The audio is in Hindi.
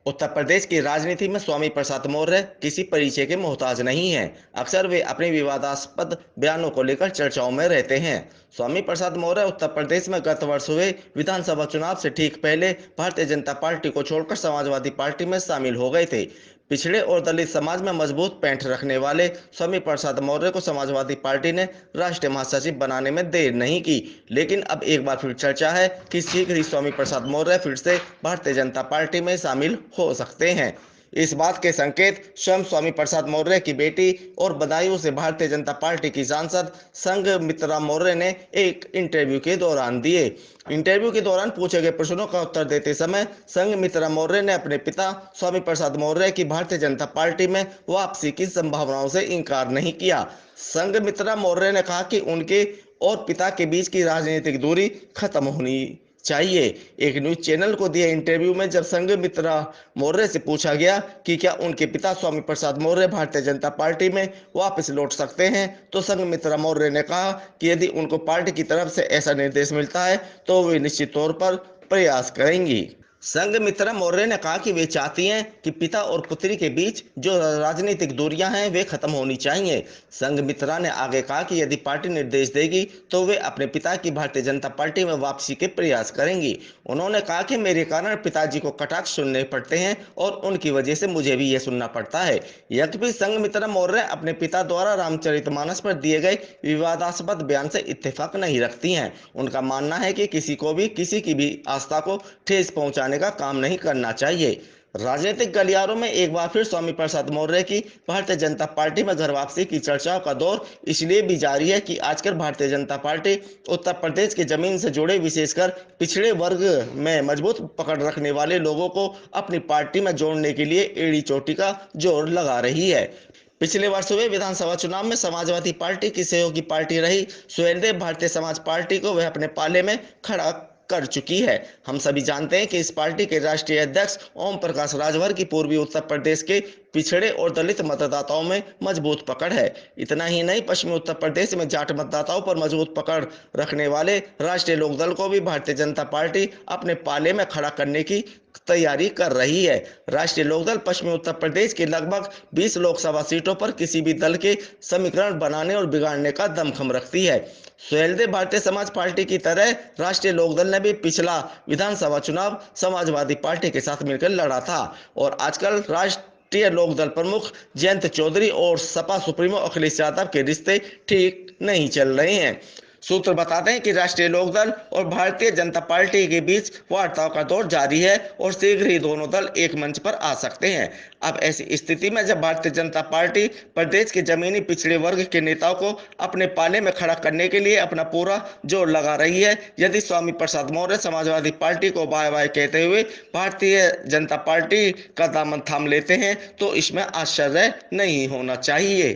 उत्तर प्रदेश की राजनीति में स्वामी प्रसाद मौर्य किसी परिचय के मोहताज नहीं हैं। अक्सर वे अपने विवादास्पद बयानों को लेकर चर्चाओं में रहते हैं। स्वामी प्रसाद मौर्य उत्तर प्रदेश में गत वर्ष हुए विधानसभा चुनाव से ठीक पहले भारतीय जनता पार्टी को छोड़कर समाजवादी पार्टी में शामिल हो गए थे। पिछड़े और दलित समाज में मजबूत पैंठ रखने वाले स्वामी प्रसाद मौर्य को समाजवादी पार्टी ने राष्ट्रीय महासचिव बनाने में देर नहीं की। लेकिन अब एक बार फिर चर्चा है कि शीघ्र ही स्वामी प्रसाद मौर्य फिर से भारतीय जनता पार्टी में शामिल हो सकते हैं। इस बात के संकेत स्वयं स्वामी प्रसाद मौर्य की बेटी और बदायूं से भारतीय जनता पार्टी की सांसद संघमित्रा मौर्य ने एक इंटरव्यू के दौरान दिए। इंटरव्यू के दौरान पूछे गए प्रश्नों का उत्तर देते समय संघमित्रा मौर्य ने अपने पिता स्वामी प्रसाद मौर्य की भारतीय जनता पार्टी में वापसी की संभावनाओं से इनकार नहीं किया। संघमित्रा मौर्य ने कहा कि उनके और पिता के बीच की राजनीतिक दूरी खत्म होनी चाहिए। एक न्यूज चैनल को दिए इंटरव्यू में जब संघमित्रा मौर्य से पूछा गया कि क्या उनके पिता स्वामी प्रसाद मौर्य भारतीय जनता पार्टी में वापस लौट सकते हैं, तो संघमित्रा मौर्य ने कहा कि यदि उनको पार्टी की तरफ से ऐसा निर्देश मिलता है तो वे निश्चित तौर पर प्रयास करेंगी। संघमित्रा मौर्य ने कहा कि वे चाहती हैं कि पिता और पुत्री के बीच जो राजनीतिक दूरियां हैं वे खत्म होनी चाहिए। संघमित्रा ने आगे कहा कि यदि पार्टी निर्देश देगी तो वे अपने पिता की भारतीय जनता पार्टी में वापसी के प्रयास करेंगी। उन्होंने कहा कि मेरे कारण पिताजी को कटाक्ष सुनने पड़ते हैं और उनकी वजह से मुझे भी यह सुनना पड़ता है। यद्यपि संघमित्रा मौर्य अपने पिता द्वारा रामचरितमानस पर दिए गए विवादास्पद बयान से इत्तेफाक नहीं रखती हैं। उनका मानना है कि किसी को भी किसी की भी आस्था को ठेस पहुंचाने का काम नहीं करना चाहिए। राजनीतिक गलियारों में एक बार फिर स्वामी प्रसाद मौर्य की भारतीय जनता पार्टी में घर वापसी की चर्चाओं का दौर इसलिए भी जारी है कि आजकल भारतीय जनता पार्टी उत्तर प्रदेश की जमीन से जुड़े विशेषकर पिछड़े वर्ग में मजबूत पकड़ रखने वाले लोगों को अपनी पार्टी में जोड़ने के लिए एड़ी चोटी का जोर लगा रही है। पिछले वर्ष हुए विधानसभा चुनाव में समाजवादी पार्टी की सहयोगी पार्टी रही सुहेलदेव भारतीय समाज पार्टी को वह अपने पाले में खड़ा कर चुकी है। हम सभी जानते हैं कि इस पार्टी के राष्ट्रीय अध्यक्ष ओम प्रकाश राजभर की पूर्वी उत्तर प्रदेश के पिछड़े और दलित मतदाताओं में मजबूत पकड़ है। इतना ही नहीं, पश्चिमी उत्तर प्रदेश में जाट मतदाताओं पर मजबूत पकड़ रखने वाले राष्ट्रीय लोकदल को भी भारतीय जनता पार्टी अपने पाले में खड़ा करने की तैयारी कर रही है। राष्ट्रीय लोकदल पश्चिमी उत्तर प्रदेश की लगभग 20 लोकसभा सीटों पर किसी भी दल के समीकरण बनाने और बिगाड़ने का दमखम रखती है। सुहेलदेव भारतीय समाज पार्टी की तरह राष्ट्रीय लोकदल ने भी पिछला विधानसभा चुनाव समाजवादी पार्टी के साथ मिलकर लड़ा था और आजकल राष्ट्रीय लोकदल प्रमुख जयंत चौधरी और सपा सुप्रीमो अखिलेश यादव के रिश्ते ठीक नहीं चल रहे हैं। सूत्र बताते हैं कि राष्ट्रीय लोकदल और भारतीय जनता पार्टी के बीच वार्ताओं का दौर जारी है और शीघ्र ही दोनों दल एक मंच पर आ सकते हैं। अब ऐसी स्थिति में जब भारतीय जनता पार्टी प्रदेश के जमीनी पिछड़े वर्ग के नेताओं को अपने पाले में खड़ा करने के लिए अपना पूरा जोर लगा रही है, यदि स्वामी प्रसाद मौर्य समाजवादी पार्टी को बाय बाय कहते हुए भारतीय जनता पार्टी का दामन थाम लेते हैं तो इसमें आश्चर्य नहीं होना चाहिए।